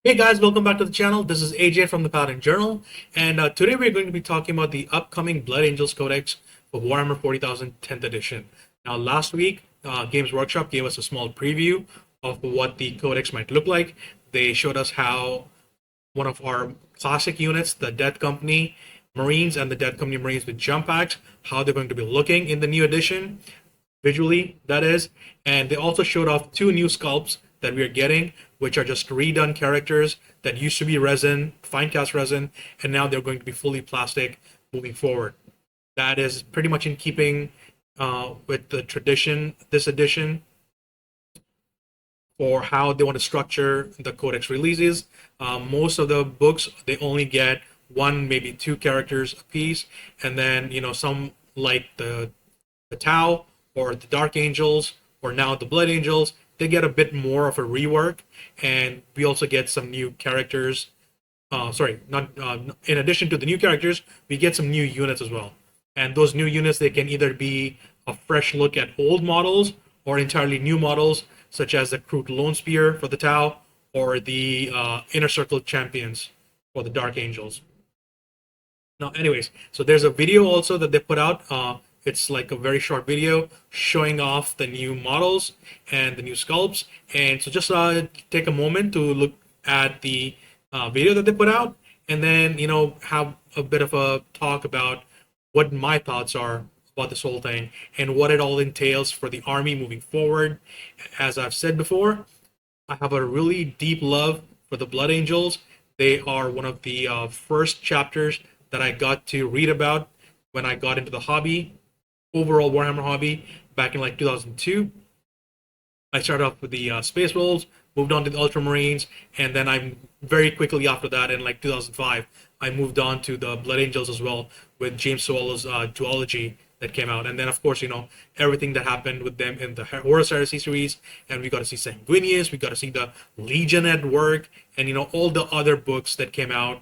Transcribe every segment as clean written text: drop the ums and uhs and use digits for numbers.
Hey guys, welcome back to the channel. This is AJ from the Paladin Journal, and today we're going to be talking about the upcoming Blood Angels Codex for Warhammer 40,000 10th edition. Now, last week, Games Workshop gave us a small preview of what the codex might look like. They showed us how one of our classic units, the Death Company Marines and the Death Company Marines with jump packs, how they're going to be looking in the new edition visually, that is. And they also showed off two new sculpts that we are getting, which are just redone characters that used to be resin, fine cast resin, and now they're going to be fully plastic moving forward. That is pretty much in keeping with the tradition this edition for how they want to structure the codex releases. Most of the books they only get one, maybe two characters a piece, and then some like the Tau or the Dark Angels or now the Blood Angels, they get a bit more of a rework, and we also get some new characters. Sorry, not in addition to the new characters, we get some new units as well. And those new units they can either be a fresh look at old models or entirely new models, such as the Kroot Lone Spear for the Tau or the Inner Circle Champions for the Dark Angels. Now, anyways, so there's a video also that they put out. It's like a very short video showing off the new models and the new sculpts. And so just take a moment to look at the video that they put out, and then have a bit of a talk about what my thoughts are about this whole thing and what it all entails for the army moving forward. As I've said before, I have a really deep love for the Blood Angels. They are one of the first chapters that I got to read about when I got into the hobby, overall Warhammer hobby, back in like 2002. I started off with the Space Wolves, moved on to the Ultramarines, and then I very quickly after that, in like 2005, I moved on to the Blood Angels as well with James Sowell's duology that came out. And then, of course, everything that happened with them in the Horus Heresy series, and we got to see Sanguinius, we got to see the Legion at work, and all the other books that came out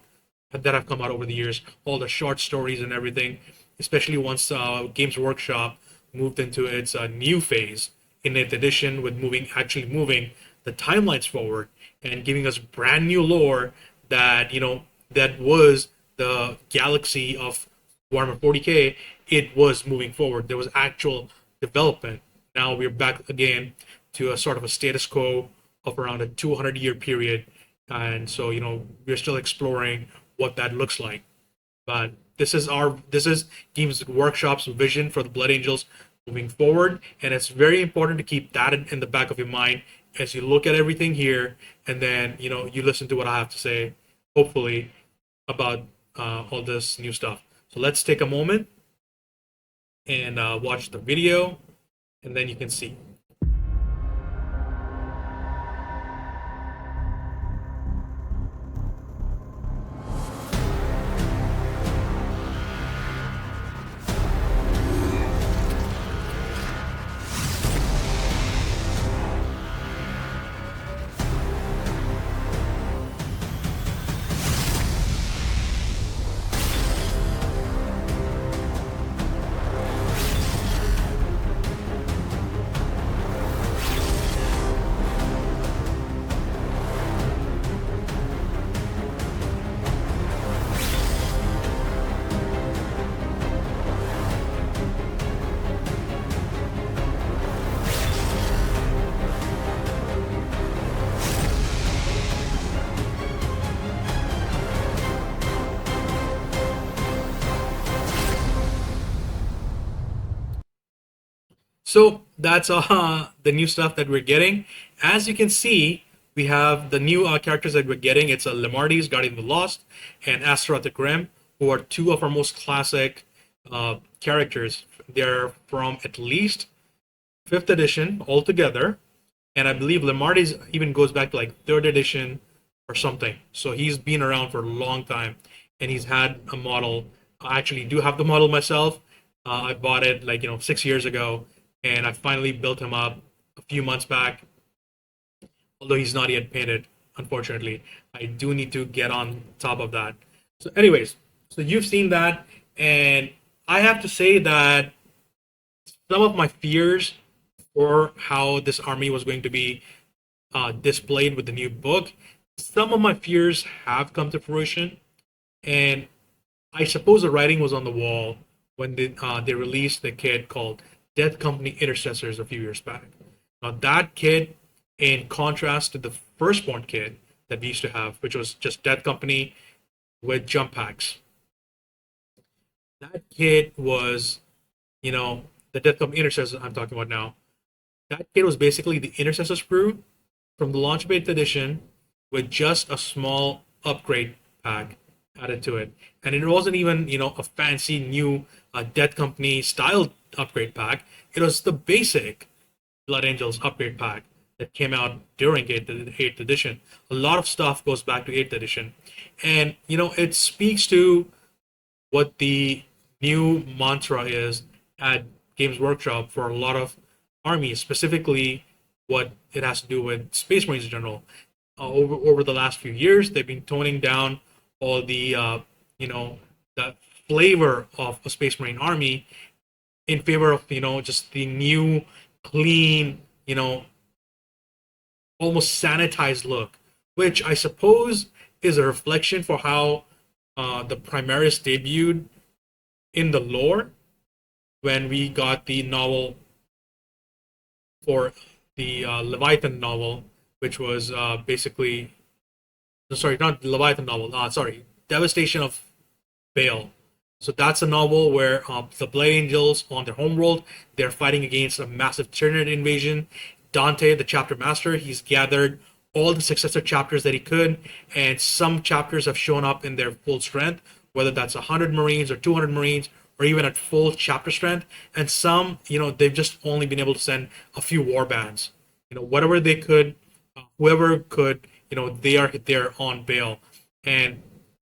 that have come out over the years, all the short stories and everything, especially once Games Workshop moved into its new phase in 8th edition with actually moving the timelines forward and giving us brand new lore that that was the galaxy of Warhammer 40K. It was moving forward. There was actual development. Now we're back again to a sort of a status quo of around a 200-year period, and so we're still exploring what that looks like. But this is Games Workshop's vision for the Blood Angels moving forward, and it's very important to keep that in the back of your mind as you look at everything here, and then you listen to what I have to say, hopefully, about all this new stuff. So let's take a moment and watch the video, and then you can see. So that's the new stuff that we're getting. As you can see, we have the new characters that we're getting. It's a Lemardes, Guardian of the Lost, and Astaroth the Grim, who are two of our most classic characters. They're from at least 5th edition altogether, and I believe Lemardes even goes back to like 3rd edition or something. So he's been around for a long time, and he's had a model. I actually do have the model myself. I bought it like 6 years ago, and I finally built him up a few months back. Although he's not yet painted, unfortunately, I do need to get on top of that. So, anyways, so you've seen that, and I have to say that some of my fears for how this army was going to be displayed with the new book some of my fears have come to fruition, and I suppose the writing was on the wall when they released the kit called Death Company Intercessors a few years back. Now that kit, in contrast to the firstborn kit that we used to have, which was just Death Company with jump packs, that kit was, you know, the Death Company Intercessors I'm talking about now. That kit was basically the Intercessors crew from the launch beta edition with just a small upgrade pack added to it. And it wasn't even, a fancy new Death Company style upgrade pack. It was the basic Blood Angels upgrade pack that came out during 8th edition. A lot of stuff goes back to 8th edition. And, it speaks to what the new mantra is at Games Workshop for a lot of armies, specifically what it has to do with Space Marines in general. Over the last few years, they've been toning down all the the flavor of a Space Marine army in favor of just the new, clean, almost sanitized look, which I suppose is a reflection for how the Primaris debuted in the lore when we got the novel for the Leviathan novel, which was basically, sorry, not the Leviathan novel, sorry, Devastation of Baal. So that's a novel where the Blood Angels on their homeworld, they're fighting against a massive Tyranid invasion. Dante, the chapter master, he's gathered all the successor chapters that he could, and some chapters have shown up in their full strength, whether that's 100 Marines or 200 Marines, or even at full chapter strength. And some, they've just only been able to send a few war bands. Whatever they could, whoever could, they are there on bail. And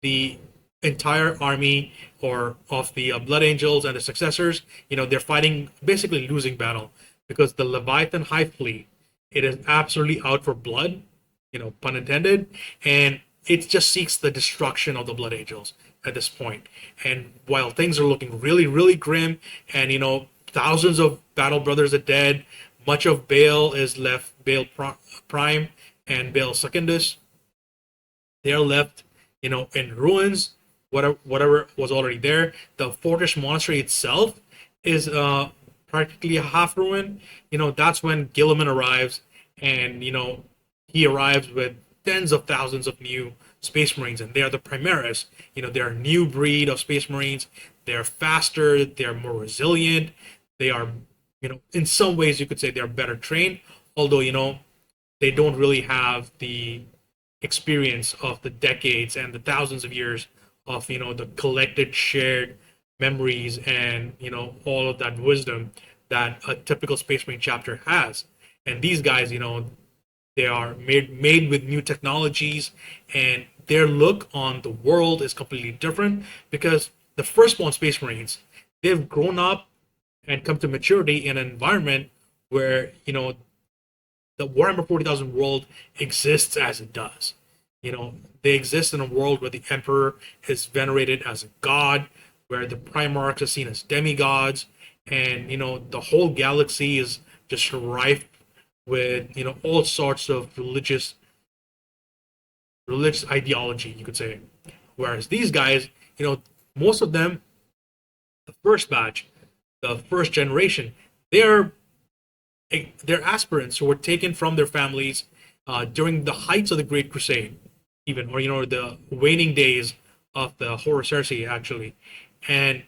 the entire army or of the Blood Angels and the successors, they're fighting basically losing battle because the Leviathan Hive Fleet, it is absolutely out for blood, pun intended, and it just seeks the destruction of the Blood Angels at this point. And while things are looking really, really grim, and thousands of Battle Brothers are dead, much of Baal is left, Baal Prime and Baal Secundus, they're left, in ruins. Whatever was already there. The Fortress Monastery itself is practically a half ruin. That's when Gilliman arrives, and he arrives with tens of thousands of new Space Marines, and they are the Primaris. They're a new breed of Space Marines. They're faster. They're more resilient. They are, in some ways you could say they're better trained. Although they don't really have the experience of the decades and the thousands of years of the collected shared memories and all of that wisdom that a typical Space Marine chapter has. And these guys, they are made with new technologies, and their look on the world is completely different because the firstborn Space Marines, they've grown up and come to maturity in an environment where the Warhammer 40,000 world exists as it does. They exist in a world where the Emperor is venerated as a god, where the Primarchs are seen as demigods, and the whole galaxy is just rife with all sorts of religious ideology, you could say. Whereas these guys, most of them, the first batch, the first generation, they're aspirants who were taken from their families during the heights of the Great Crusade, even, or the waning days of the Horus Heresy, actually. And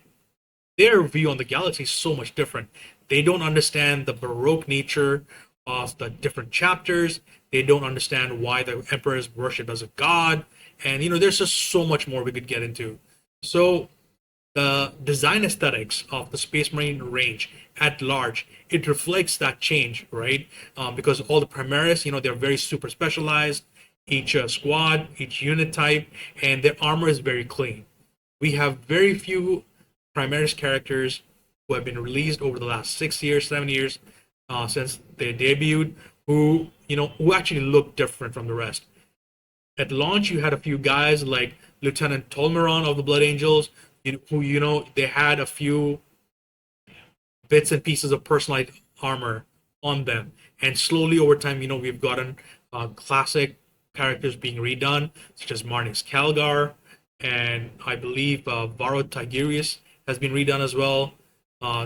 their view on the galaxy is so much different. They don't understand the Baroque nature of the different chapters. They don't understand why the Emperor is worshipped as a god. And, there's just so much more we could get into. So, the design aesthetics of the Space Marine range at large, it reflects that change, right? Because all the Primaris, they're very super specialized, each squad, each unit type, and their armor is very clean. We have very few Primaris characters who have been released over the last 6 years, 7 years, since they debuted, who actually look different from the rest. At launch, you had a few guys like Lieutenant Tolmeron of the Blood Angels, who they had a few bits and pieces of personalized armor on them, and slowly over time, we've gotten classic characters being redone, such as Marnix Calgar, and I believe Varro Tigurius has been redone as well.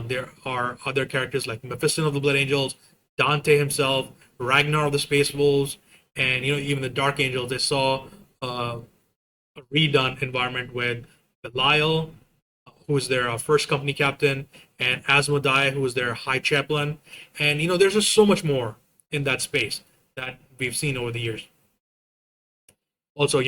There are other characters like Mephiston of the Blood Angels, Dante himself, Ragnar of the Space Wolves, and even the Dark Angels. They saw a redone environment with Belial, who was their first company captain, and Asmodai, who was their high chaplain. And there's just so much more in that space that we've seen over the years. Also,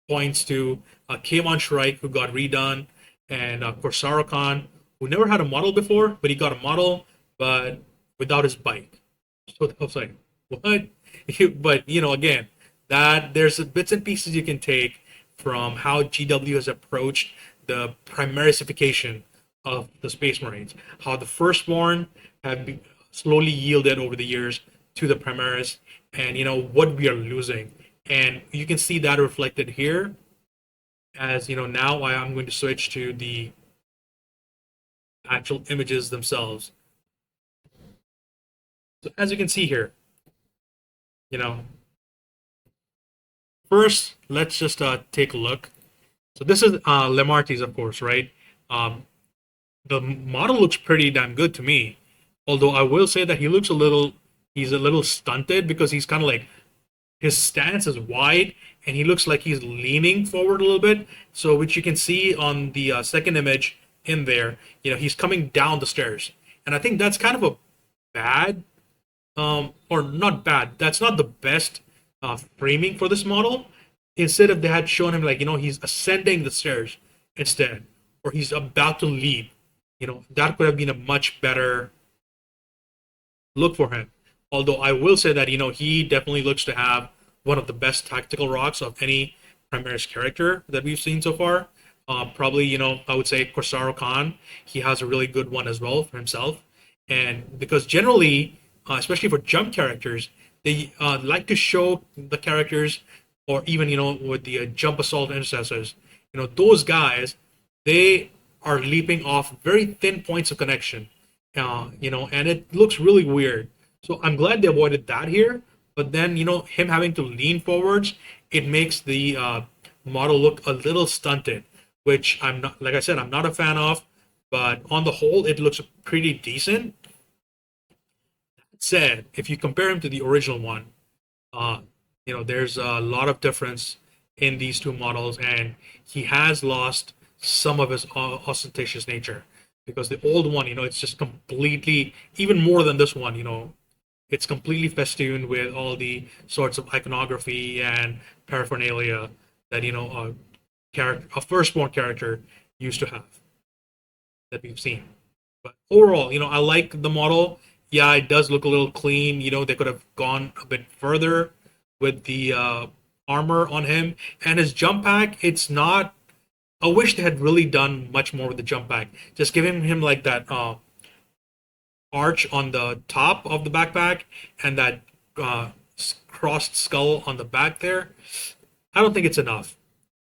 points to Kayvon Shrike, who got redone, and Corsaro Khan, who never had a model before, but he got a model, but without his bike. So I was like, what? But again, that there's bits and pieces you can take from how GW has approached the primarisification of the Space Marines, how the Firstborn have slowly yielded over the years to the Primaris, and what we are losing. And you can see that reflected here, as now I'm going to switch to the actual images themselves. So as you can see here, you know, first let's just take a look. So this is Lemartes, of course, right? Um, the model looks pretty damn good to me. Although I will say that he's a little stunted because he's kind of like, his stance is wide and he looks like he's leaning forward a little bit. So which you can see on the second image in there, he's coming down the stairs. And I think that's kind of a bad, or not bad, that's not the best framing for this model. Instead of they had shown him like, he's ascending the stairs instead, or he's about to leap. That could have been a much better look for him. Although I will say that, he definitely looks to have one of the best tactical rocks of any Primaris character that we've seen so far. Probably, I would say Corsaro Khan, he has a really good one as well for himself. And because generally, especially for jump characters, they like to show the characters, or even, with the jump assault intercessors, those guys, they are leaping off very thin points of connection, and it looks really weird. So I'm glad they avoided that here. But then, him having to lean forwards, it makes the model look a little stunted, which I'm not, like I said, I'm not a fan of. But on the whole, it looks pretty decent. That said, if you compare him to the original one, uh, there's a lot of difference in these two models, and he has lost some of his ostentatious nature. Because the old one, it's just completely, even more than this one, it's completely festooned with all the sorts of iconography and paraphernalia that a firstborn character used to have, that we've seen. But overall, I like the model. Yeah, it does look a little clean. They could have gone a bit further with the armor on him, and his jump pack. It's not. I wish they had really done much more with the jump pack. Just giving him like that arch on the top of the backpack and that crossed skull on the back there. I don't think it's enough.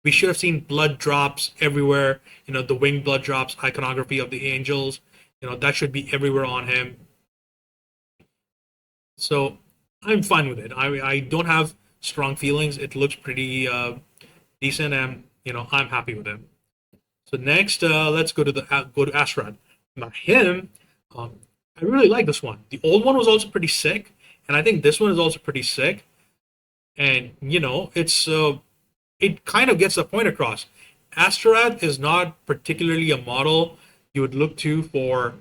We should have seen blood drops everywhere. The winged blood drops, iconography of the angels. That should be everywhere on him. So I'm fine with it. I don't have strong feelings. It looks pretty decent, and I'm happy with him. So next, let's go to Astrad. Now him, um, I really like this one. The old one was also pretty sick, and I think this one is also pretty sick. And it kind of gets the point across. Astrad is not particularly a model you would look to for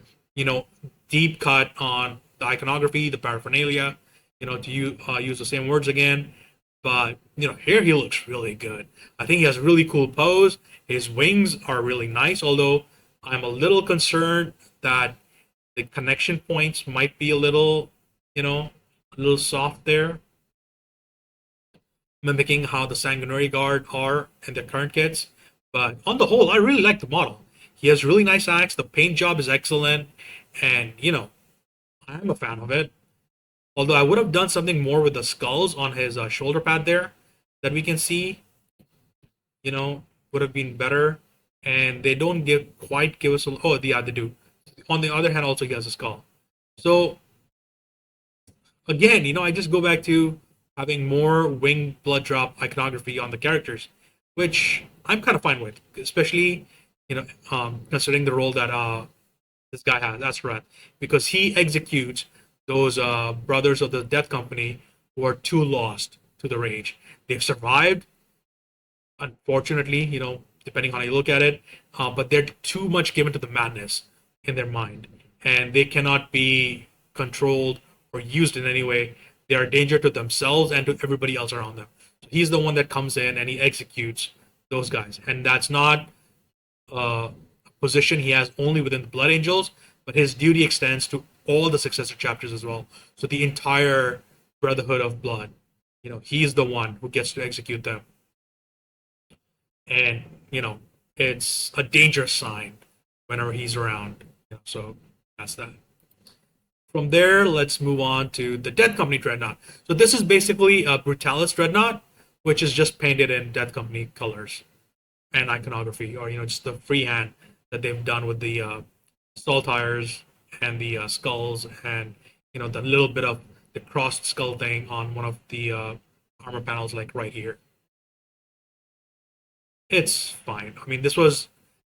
deep cut on the iconography, the paraphernalia. To use the same words again. But here he looks really good. I think he has a really cool pose. His wings are really nice, although I'm a little concerned that the connection points might be a little, a little soft there, mimicking how the Sanguinary Guard are in their current kits. But on the whole, I really like the model. He has really nice axe. The paint job is excellent, and I'm a fan of it. Although I would have done something more with the skulls on his shoulder pad there, that we can see, would have been better. And they don't quite give us a. Oh, yeah, they do. On the other hand, also he has a skull. So again, I just go back to having more wing blood drop iconography on the characters, which I'm kind of fine with, especially considering the role that this guy has, Astaroth, because he executes those brothers of the Death Company who are too lost to the rage. They've survived, unfortunately, depending on how you look at it, but they're too much given to the madness in their mind, and they cannot be controlled or used in any way. They are a danger to themselves and to everybody else around them. So he's the one that comes in and he executes those guys, and that's not a position he has only within the Blood Angels, but his duty extends to all the successor chapters as well. So the entire Brotherhood of Blood, he's the one who gets to execute them, and it's a dangerous sign whenever he's around. So that's that. From there, let's move on to the Death Company Dreadnought. So this is basically a Brutalis Dreadnought, which is just painted in Death Company colors and iconography, or just the freehand that they've done with the saltires and the skulls, and the little bit of the crossed skull thing on one of the armor panels, like right here. It's fine. I mean, this was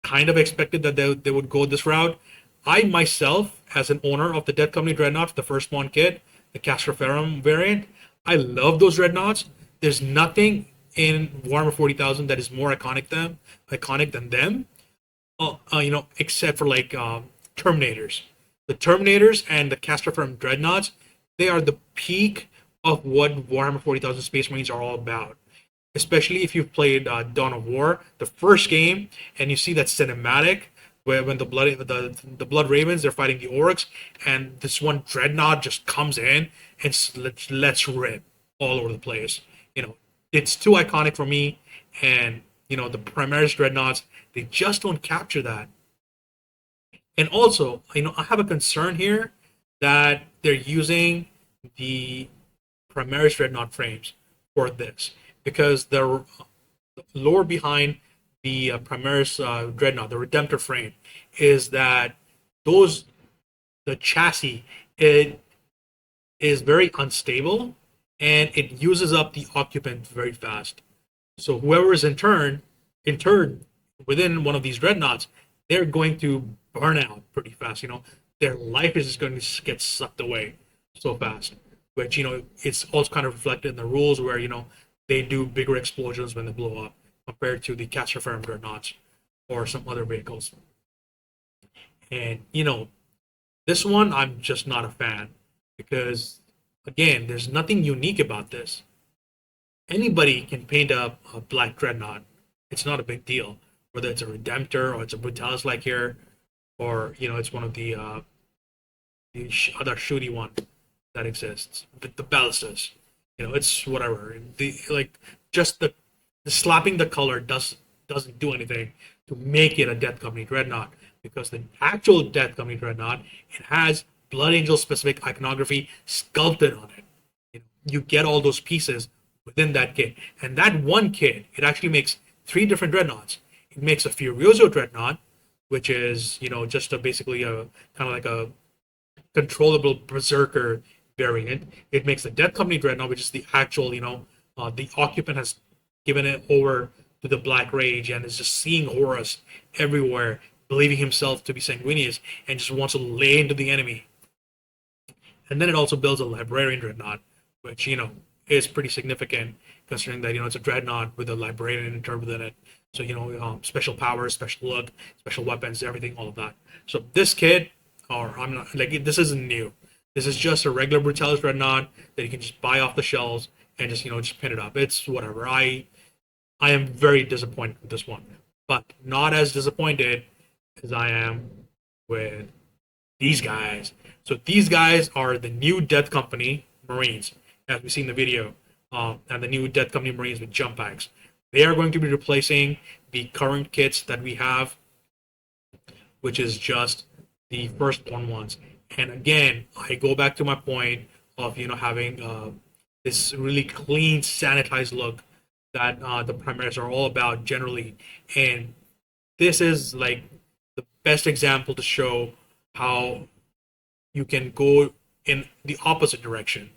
kind of expected that they would go this route. I myself, as an owner of the Death Company Dreadnought, the first one kit, the Castroferum variant, I love those Dreadnoughts. There's nothing in Warhammer 40,000 that is more iconic than them, except for like Terminators. The Terminators and the Castroferum Dreadnoughts, they are the peak of what Warhammer 40,000 Space Marines are all about. Especially if you've played Dawn of War, the first game, and you see that cinematic where when the Blood Ravens, they're fighting the Orcs, and this one Dreadnought just comes in and lets rip all over the place. It's too iconic for me, and the Primaris Dreadnoughts, they just don't capture that. And also, I have a concern here that they're using the Primaris Dreadnought frames for this, because the lore behind the Primaris Dreadnought, the Redemptor frame, is that the chassis, it is very unstable and it uses up the occupant very fast. So whoever is interred within one of these dreadnoughts, they're going to burn out pretty fast. Their life is just going to get sucked away so fast. Which it's also kind of reflected in the rules where they do bigger explosions when they blow up compared to the Castroferum dreadnoughts or some other vehicles. And this one I'm just not a fan, because again, there's nothing unique about this. Anybody can paint a black dreadnought. It's not a big deal, whether it's a Redemptor or it's a Brutalis like here, or it's one of the other shooty one that exists, the ballistas. It's whatever. Just the slapping the color doesn't do anything to make it a Death Company Dreadnought, because the actual Death Company Dreadnought, it has Blood Angel specific iconography sculpted on it. You get all those pieces within that kit, and that one kit, it actually makes 3 different dreadnoughts. It makes a Furioso Dreadnought, which is just basically a kind of like a controllable berserker variant. It makes the Death Company Dreadnought, which is the actual the occupant has given it over to the Black Rage and is just seeing Horus everywhere, believing himself to be sanguineous, and just wants to lay into the enemy. And then it also builds a Librarian Dreadnought, which is pretty significant, considering that it's a dreadnought with a librarian interred within it. So special powers, special look, special weapons, everything, all of that. So this kit, or I'm not like, this isn't new. This is just a regular Brutalis Dreadnought that you can just buy off the shelves and just pin it up. It's whatever. I am very disappointed with this one, but not as disappointed as I am with these guys. So these guys are the new Death Company Marines, as we see in the video, and the new Death Company Marines with jump packs. They are going to be replacing the current kits that we have, which is just the firstborn ones. And again, I go back to my point of having this really clean, sanitized look that the Primaris are all about generally. And this is like the best example to show how you can go in the opposite direction.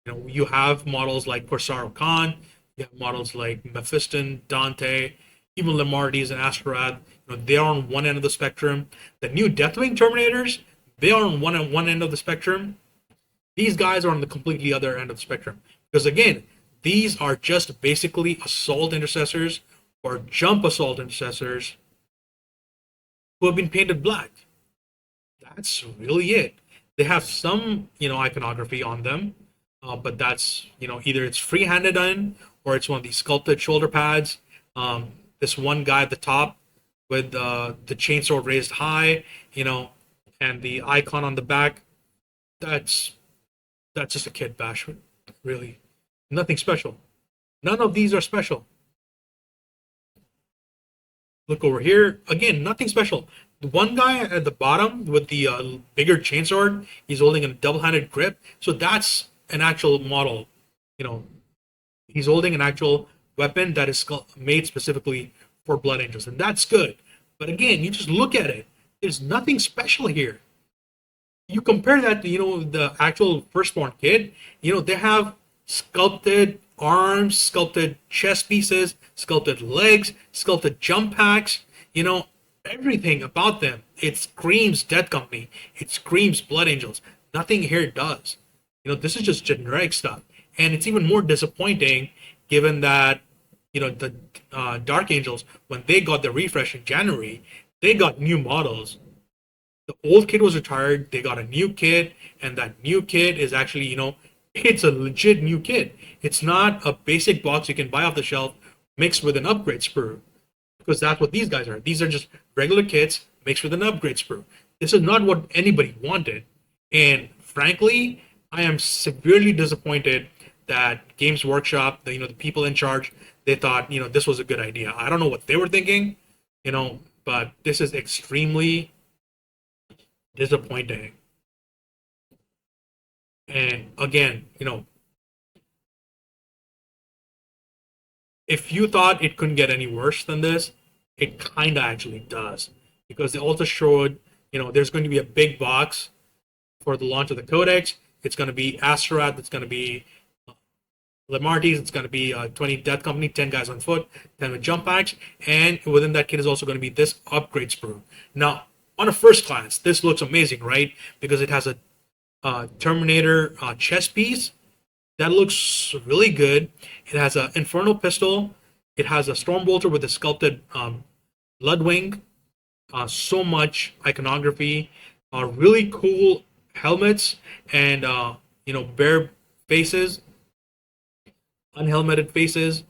You have models like Corsaro Khan, you have models like Mephiston, Dante, even Lamarties and Astrorad. They are on one end of the spectrum. The new Deathwing Terminators, they are on one end of the spectrum. These guys are on the completely other end of the spectrum. Because again, these are just basically assault intercessors or jump assault intercessors who have been painted black. That's really it. They have some, iconography on them, but that's, either it's free-handed in or it's one of these sculpted shoulder pads. This one guy at the top with the chainsaw raised high, and the icon on the back. That's that's just a kid bash, really. Nothing special. None of these are special. Look over here. Again, nothing special. The one guy at the bottom with the bigger chainsword, he's holding a double-handed grip. So that's an actual model. You know, he's holding an actual weapon that is made specifically for Blood Angels, and that's good. But again, you just look at it. There's nothing special here. You compare that to the actual firstborn kid. They have sculpted arms, sculpted chest pieces, sculpted legs, sculpted jump packs. Everything about them. It screams Death Company. It screams Blood Angels. Nothing here does. This is just generic stuff, and it's even more disappointing given that the Dark Angels, when they got the refresh in January, they got new models. The old kid was retired. They got a new kid, and that new kid is actually, it's a legit new kid. It's not a basic box you can buy off the shelf mixed with an upgrade sprue, because that's what these guys are. These are just regular kits mixed with an upgrade sprue. This is not what anybody wanted, and frankly, I am severely disappointed that Games Workshop, the people in charge, they thought this was a good idea. I don't know what they were thinking, but this is extremely disappointing. And again, if you thought it couldn't get any worse than this, it kind of actually does. Because they also showed, there's going to be a big box for the launch of the Codex. It's going to be Astrorad, it's going to be Lamarties, it's going to be 20 Death Company, 10 guys on foot, 10 with jump packs, and within that kit is also going to be this upgrade sprue. Now, on a first glance, this looks amazing, right? Because it has a Terminator chest piece that looks really good. It has an Inferno pistol. It has a Stormbolter with a sculpted Bloodwing. So much iconography. Really cool helmets and bare faces, unhelmeted faces,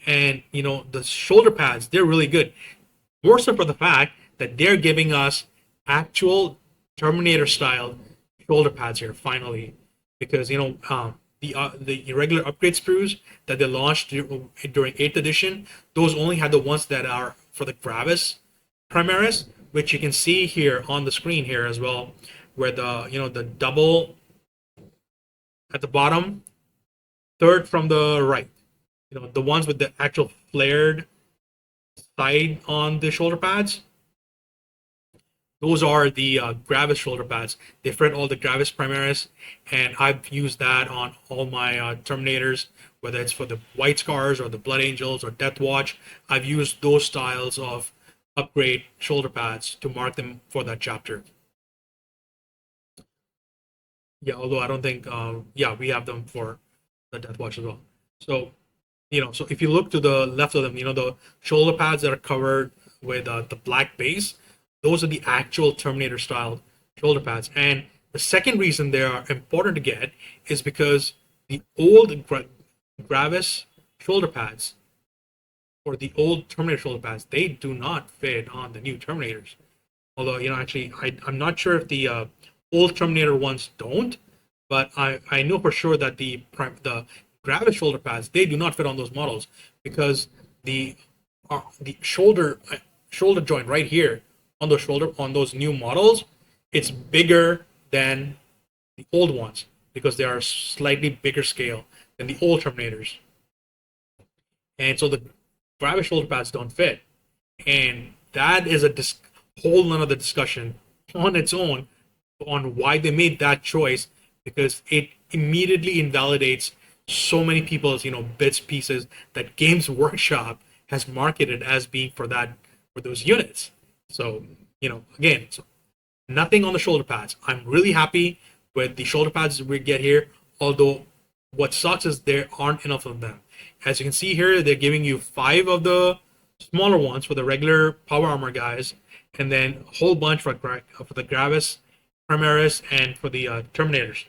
and the shoulder pads. They're really good. More so for the fact that they're giving us actual Terminator style shoulder pads here finally, because the regular upgrade sprues that they launched during 8th edition, those only had the ones that are for the Gravis Primaris, which you can see here on the screen here as well, where the double at the bottom, third from the right, the ones with the actual flared side on the shoulder pads. Those are the Gravis shoulder pads. They fit all the Gravis Primaris, and I've used that on all my Terminators, whether it's for the White Scars or the Blood Angels or Deathwatch. I've used those styles of upgrade shoulder pads to mark them for that chapter. Yeah, although I don't think, we have them for the Deathwatch as well. So, so if you look to the left of them, the shoulder pads that are covered with the black base, those are the actual Terminator style shoulder pads. And the second reason they are important to get is because the old Gravis shoulder pads, or the old Terminator shoulder pads, they do not fit on the new Terminators. Although, actually, I'm not sure if the old Terminator ones don't, but I know for sure that the Gravis shoulder pads, they do not fit on those models, because the shoulder joint right here on those new models, it's bigger than the old ones, because they are slightly bigger scale than the old Terminators, and so the Gravis shoulder pads don't fit, and that is a whole another discussion on its own on why they made that choice, because it immediately invalidates so many people's, bits pieces that Games Workshop has marketed as being for those units. So, again, so nothing on the shoulder pads. I'm really happy with the shoulder pads we get here, although what sucks is there aren't enough of them. As you can see here, they're giving you 5 of the smaller ones for the regular power armor guys, and then a whole bunch for the Gravis, Primaris, and for the Terminators.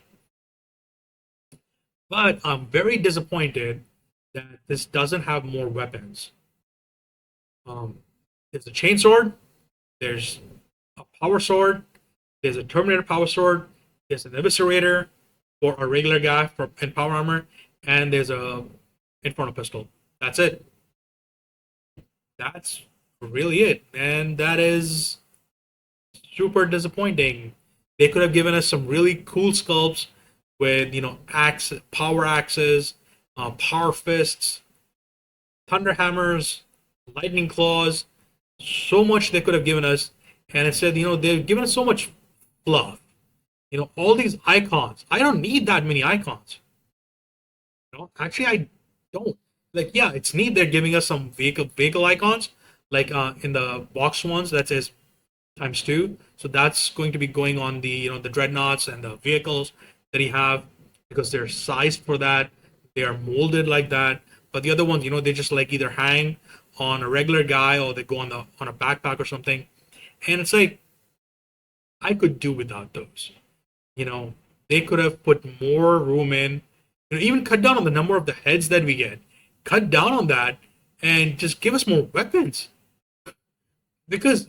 But I'm very disappointed that this doesn't have more weapons. There's a chainsword, there's a power sword, there's a Terminator power sword, there's an eviscerator for a regular guy in power armor, and there's a Inferno pistol. That's it. That's really it, and that is super disappointing. They could have given us some really cool sculpts with power axes, power fists, thunder hammers, lightning claws. So much they could have given us, and instead, they've given us so much fluff. All these icons. I don't need that many icons. Actually, I don't. Like, yeah, it's neat they're giving us some vehicle icons, like in the box ones that says ×2. So that's going to be going on the the dreadnoughts and the vehicles that you have, because they're sized for that. They are molded like that. But the other ones, they just like either hang on a regular guy or they go on a backpack or something. And it's like, I could do without those. They could have put more room in. Even cut down on the number of the heads that we get. Cut down on that and just give us more weapons. Because,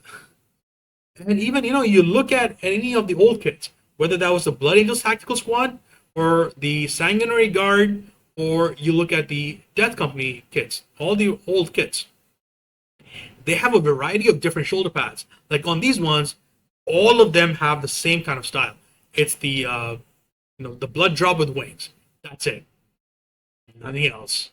and even, you look at any of the old kits, whether that was the Blood Angels Tactical Squad or the Sanguinary Guard, or you look at the Death Company kits, all the old kits, they have a variety of different shoulder pads. Like on these ones, all of them have the same kind of style. It's the the blood drop with wings. That's it. Nothing else.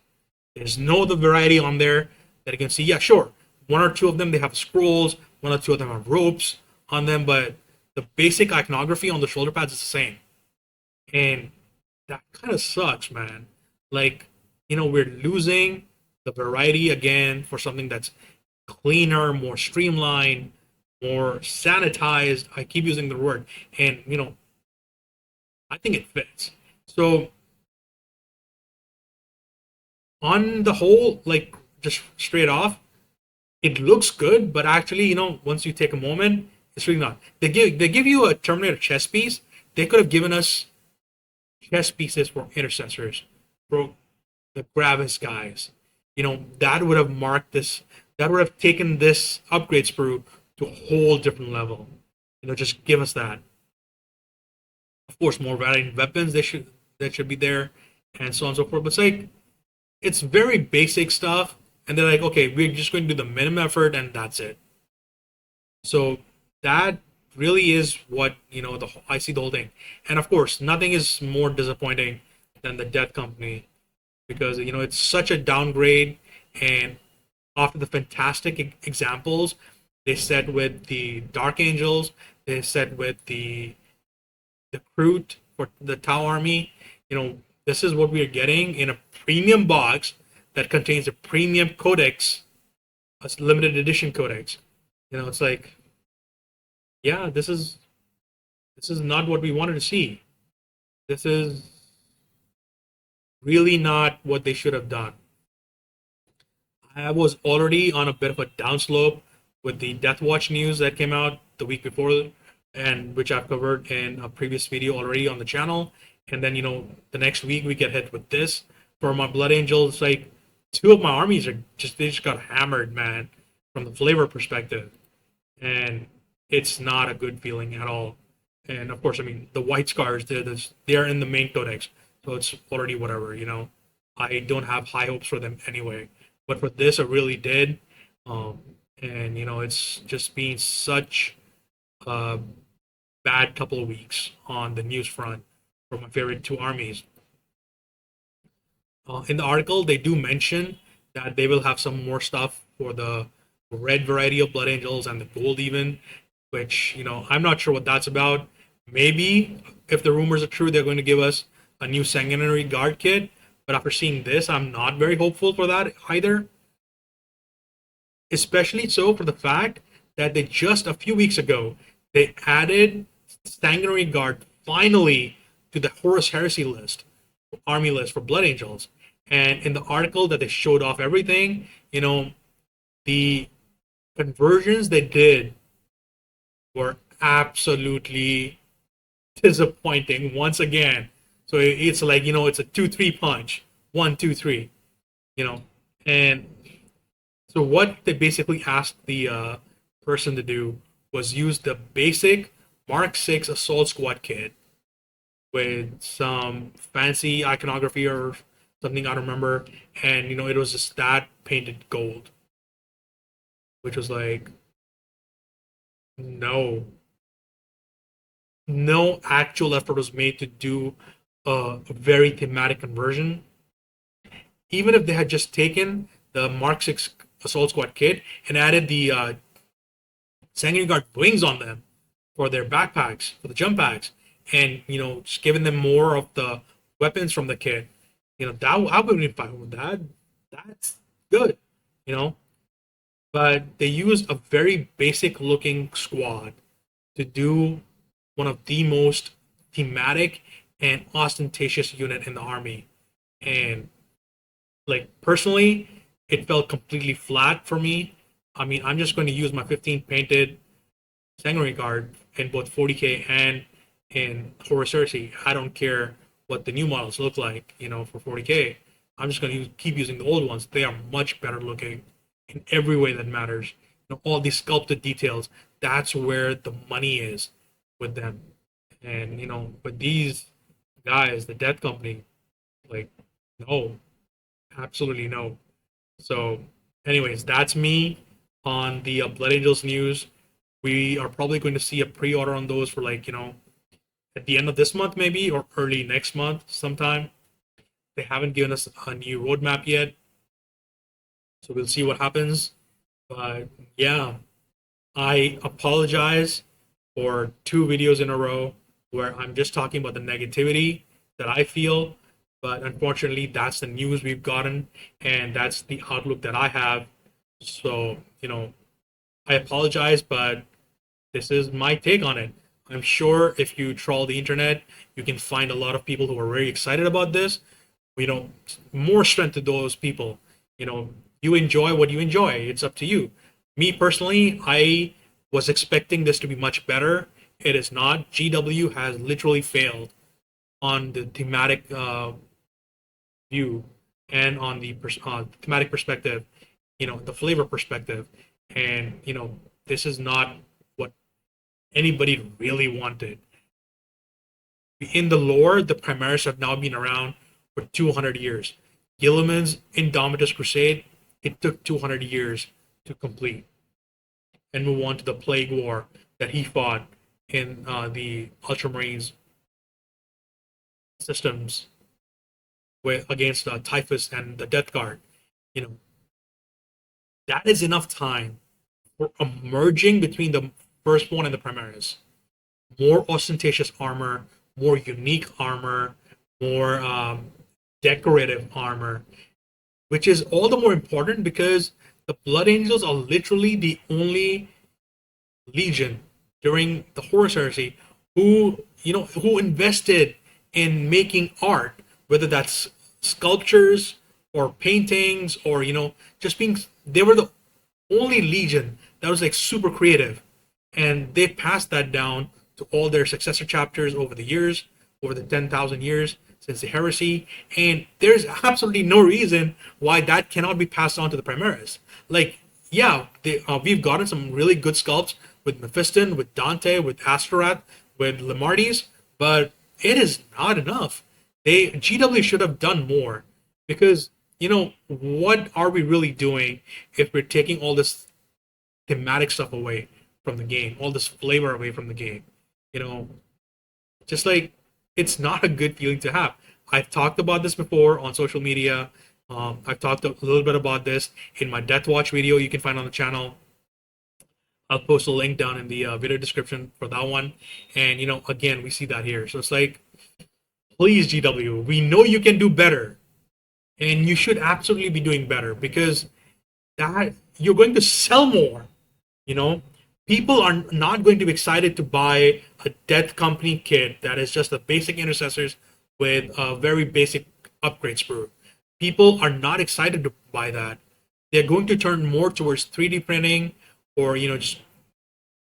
There's no other variety on there that you can see. Yeah, sure. 1 or 2 of them they have scrolls. 1 or 2 of them have ropes on them, but the basic iconography on the shoulder pads is the same. And that kind of sucks, man. Like, we're losing the variety again for something that's cleaner, more streamlined, more sanitized. I keep using the word. And, I think it fits. So, on the whole, like, just straight off, it looks good, but actually, once you take a moment, it's really not. They give you a Terminator chess piece. They could have given us chess pieces for intercessors, for the Gravis guys. That would have marked this. That would have taken this upgrade sprue to a whole different level. Just give us that. Of course, more variety in weapons. That should be there, and so on and so forth. But it's very basic stuff, and they're like, okay, we're just going to do the minimum effort, and that's it. So that really is what I see the whole thing. And of course, nothing is more disappointing than the Death Company, because it's such a downgrade. And after the fantastic examples they set with the Dark Angels, they set with the Crute for the Tau Army, this is what we are getting in a premium box that contains a premium codex, a limited edition codex. It's like, yeah, this is not what we wanted to see. This is really not what they should have done. I was already on a bit of a downslope with the Deathwatch news that came out the week before, and which I've covered in a previous video already on the channel. And then the next week we get hit with this. For my Blood Angels, like 2 of my armies they just got hammered, man, from the flavor perspective, and it's not a good feeling at all. And of course, I mean, the White Scars, they're in the main codex, so it's already whatever. I don't have high hopes for them anyway, but for this, I really did. And it's just been such a bad couple of weeks on the news front for my favorite 2 armies. In the article, they do mention that they will have some more stuff for the red variety of Blood Angels and the gold even, which I'm not sure what that's about. Maybe if the rumors are true, they're going to give us a new sanguinary guard kit. But after seeing this, I'm not very hopeful for that either. Especially so for the fact that they just a few weeks ago they added sanguinary guard finally to the Horus Heresy list, army list for Blood Angels. And in the article that they showed off everything, the conversions they did were absolutely disappointing once again. So it's like, it's a 2-3 punch. 1, 2, 3, you know. And so what they basically asked the person to do was use the basic Mark 6 Assault Squad kit with some fancy iconography or something, I don't remember. And, it was just that painted gold, which was like, no, no actual effort was made to do a very thematic conversion. Even if they had just taken the Mark 6 Assault Squad kit and added the Sanguinary Guard wings on them for their backpacks, for the jump packs, and, just giving them more of the weapons from the kit, that I would be fine with that. That's good, you know. But they used a very basic looking squad to do one of the most thematic and ostentatious unit in the army. And like personally, it felt completely flat for me. I mean, I'm just going to use my 15 painted Sanguinary Guard in both 40K and in Horus Heresy. I don't care what the new models look like, for 40K. I'm just going to keep using the old ones. They are much better looking in every way that matters. All these sculpted details, that's where the money is with them. And, but these guys, the Death Company, like, no, absolutely no. So, anyways, that's me on the Blood Angels news. We are probably going to see a pre-order on those for like, at the end of this month maybe or early next month sometime. They haven't given us a new roadmap yet. So we'll see what happens. But yeah, I apologize for 2 videos in a row where I'm just talking about the negativity that I feel. But unfortunately, that's the news we've gotten, and that's the outlook that I have. So, I apologize, but this is my take on it. I'm sure if you trawl the internet, you can find a lot of people who are very excited about this. More strength to those people. You enjoy what you enjoy. It's up to you. Me personally, I was expecting this to be much better. It is not. GW has literally failed on the thematic view and on the thematic perspective, the flavor perspective. And, this is not what anybody really wanted. In the lore, the Primaris have now been around for 200 years. Gilliman's Indomitus Crusade, it took 200 years to complete and move on to the Plague War that he fought in the Ultramarines systems against Typhus and the Death Guard. You know, that is enough time for a merging between the first one and the Primaris. More ostentatious armor, more unique armor, more decorative armor, which is all the more important because the Blood Angels are literally the only legion during the Horus Heresy who invested in making art, whether that's sculptures or paintings or just being. They were the only legion that was like super creative, and they passed that down to all their successor chapters over the years, over the 10,000 years since the heresy, and there's absolutely no reason why that cannot be passed on to the Primaris. Like, yeah, we've gotten some really good sculpts with Mephiston, with Dante, with Astorath, with Lamartis, but it is not enough. GW should have done more because what are we really doing if we're taking all this thematic stuff away from the game, all this flavor away from the game? Just like it's not a good feeling to have. I've talked about this before on social media. I've talked a little bit about this in my Deathwatch video you can find on the channel. I'll post a link down in the video description for that one. And again, we see that here. So it's like Please, GW, we know you can do better, and you should absolutely be doing better because that you're going to sell more. You know, people are not going to be excited to buy a Death Company kit that is just the basic intercessors with a very basic upgrade sprue. People are not excited to buy that. They're going to turn more towards 3D printing or just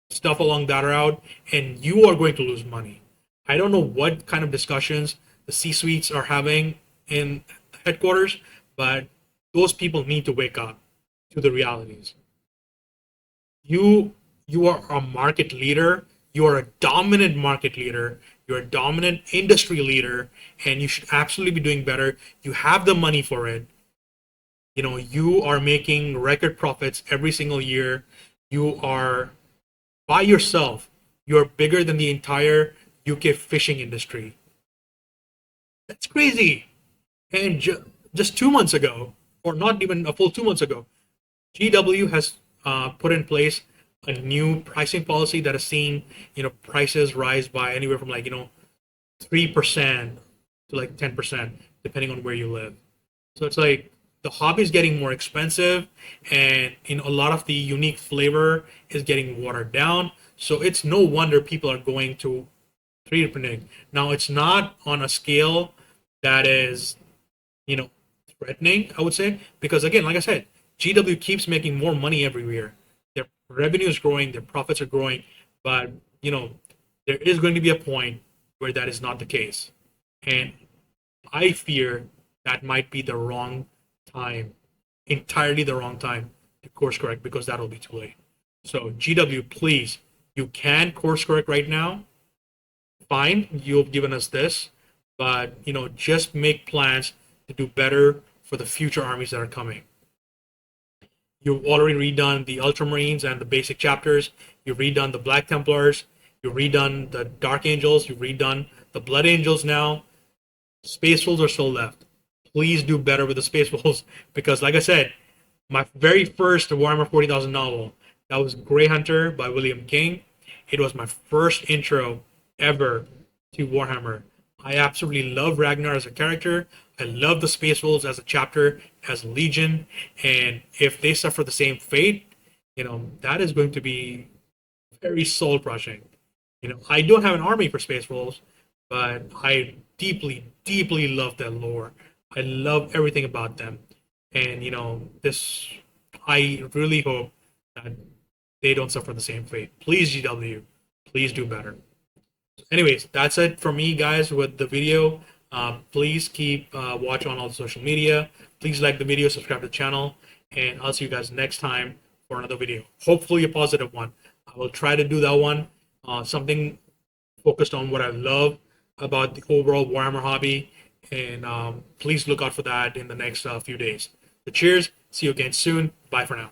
stuff along that route, and you are going to lose money. I don't know what kind of discussions the C suites are having in headquarters, but those people need to wake up to the realities. You are a market leader. You are a dominant market leader. You're a dominant industry leader, and you should absolutely be doing better. You have the money for it. You are making record profits every single year. You are by yourself. You're bigger than the entire UK fishing industry. That's crazy. And just 2 months ago, or not even a full 2 months ago, GW has put in place a new pricing policy that has seen prices rise by anywhere from 3% to 10%, depending on where you live. So it's like the hobby is getting more expensive, and a lot of the unique flavor is getting watered down. So it's no wonder people are going to 3D printing. Now it's not on a scale that is threatening, I would say, because again, like I said, GW keeps making more money every year. Their revenue is growing, their profits are growing, but there is going to be a point where that is not the case, and I fear that might be the wrong time, entirely the wrong time to course correct because that'll be too late. So GW, please, you can course correct right now. Fine, you've given us this, but just make plans to do better for the future armies that are coming. You've already redone the Ultramarines and the basic chapters. You've redone the Black Templars. You've redone the Dark Angels. You've redone the Blood Angels now. Space Wolves are still left. Please do better with the Space Wolves because, like I said, my very first Warhammer 40,000 novel, that was Grey Hunter by William King. It was my first intro ever to Warhammer. I absolutely love Ragnar as a character. I love the Space Wolves as a chapter, as Legion, and if they suffer the same fate, that is going to be very soul crushing. I don't have an army for Space Wolves, but I deeply, deeply love their lore. I love everything about them, and this. I really hope that they don't suffer the same fate. Please, GW, please do better. Anyways, that's it for me, guys, with the video. Please keep watch on all the social media. Please like the video, subscribe to the channel, and I'll see you guys next time for another video. Hopefully a positive one. I will try to do that one. Something focused on what I love about the overall Warhammer hobby, and please look out for that in the next few days. So cheers. See you again soon. Bye for now.